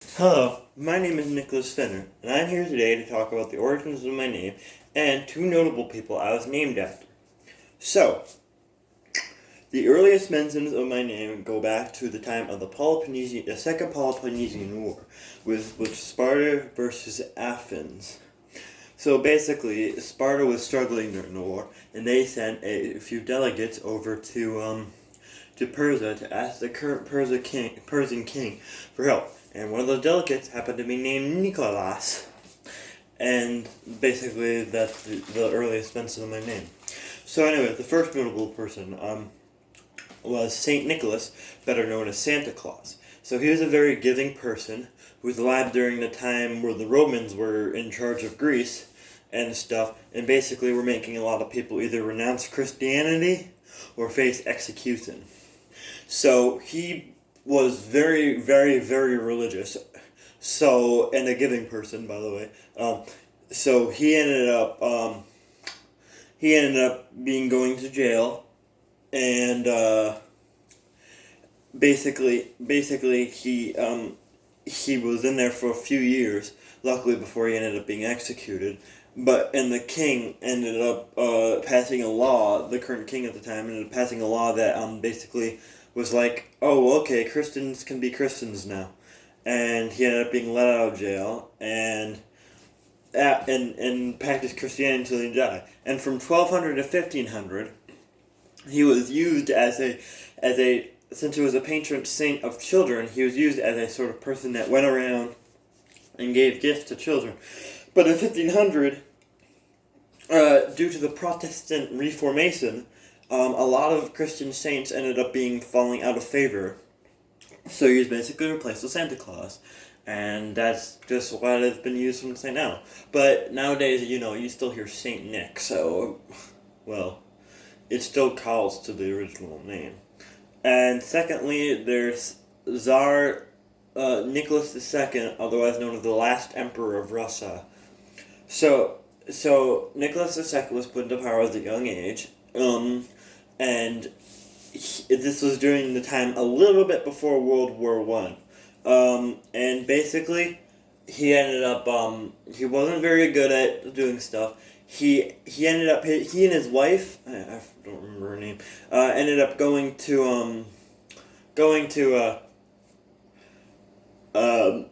Hello, my name is Nicholas Fenner, and I'm here today to talk about the origins of my name and two notable people I was named after. So, the earliest mentions of my name go back to the time of the Second Peloponnesian War, with Sparta versus Athens. So basically, Sparta was struggling during the war, and they sent a few delegates over to Persia to ask the current Persian king for help. And one of those delegates happened to be named Nicholas. And basically, that's the earliest mention of my name. So anyway, the first notable person was Saint Nicholas, better known as Santa Claus. So he was a very giving person who was alive during the time where the Romans were in charge of Greece and stuff, and basically were making a lot of people either renounce Christianity or face execution. So he was very, very, very religious. So, and a giving person, by the way. So he ended up being going to jail, and basically he was in there for a few years. Luckily, before he ended up being executed. And the king ended up passing a law. The current king at the time ended up passing a law that basically was like, oh, okay, Christians can be Christians now, and he ended up being let out of jail and practiced Christianity until he died. And from 1200 to 1500, he was used as a since he was a patron saint of children, he was used as a sort of person that went around and gave gifts to children. But in 1500, due to the Protestant Reformation, a lot of Christian saints ended up falling out of favor. So he was basically replaced with Santa Claus. And that's just what has been used from Saint now. But nowadays, you still hear Saint Nick, so, well, it still calls to the original name. And secondly, there's Tsar Nicholas II, otherwise known as the last emperor of Russia. So Nicholas II was put into power at a young age, and this was during the time a little bit before World War One, and basically he ended up he wasn't very good at doing stuff. He and his wife, I don't remember her name, ended up uh,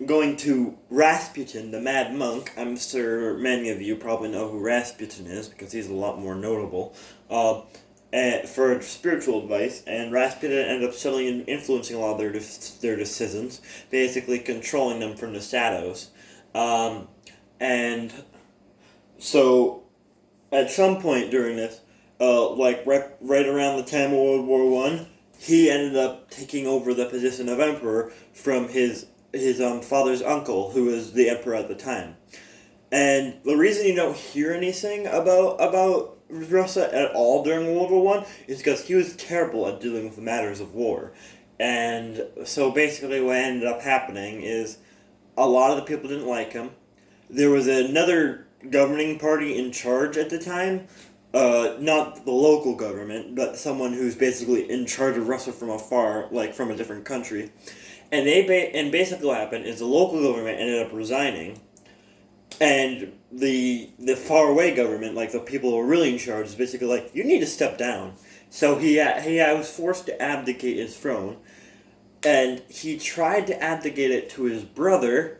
going to Rasputin, the Mad Monk. I'm sure many of you probably know who Rasputin is because he's a lot more notable. For spiritual advice, and Rasputin ended up suddenly influencing a lot of their decisions, basically controlling them from the shadows. And so, at some point during this, right around the time of World War One, he ended up taking over the position of emperor from his father's uncle, who was the emperor at the time. And the reason you don't hear anything about Russia at all during World War One is because he was terrible at dealing with the matters of war. And so basically what ended up happening is a lot of the people didn't like him. There was another governing party in charge at the time, not the local government, but someone who's basically in charge of Russia from afar, like from a different country. And basically what happened is the local government ended up resigning, and the faraway government, like the people who were really in charge, is basically like, you need to step down. So he was forced to abdicate his throne, and he tried to abdicate it to his brother.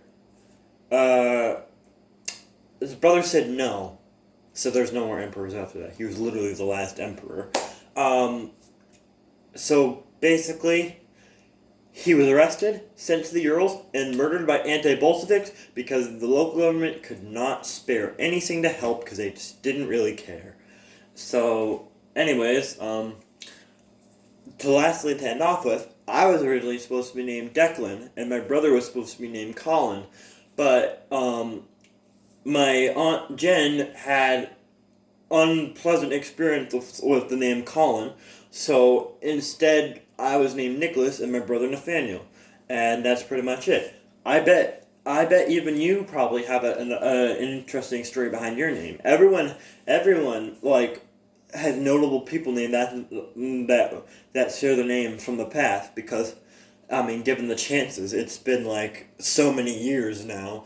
His brother said no, so there's no more emperors after that. He was literally the last emperor. So basically, he was arrested, sent to the Urals, and murdered by anti-Bolsheviks because the local government could not spare anything to help because they just didn't really care. So, anyways, to end off with, I was originally supposed to be named Declan, and my brother was supposed to be named Colin, but my Aunt Jen had unpleasant experience with the name Colin, so instead I was named Nicholas and my brother Nathaniel, and that's pretty much it. I bet even you probably have an interesting story behind your name. Everyone like has notable people named that share the name from the past because I mean, given the chances, it's been like so many years now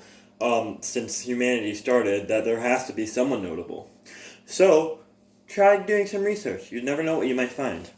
since humanity started that there has to be someone notable. So, try doing some research. You never know what you might find.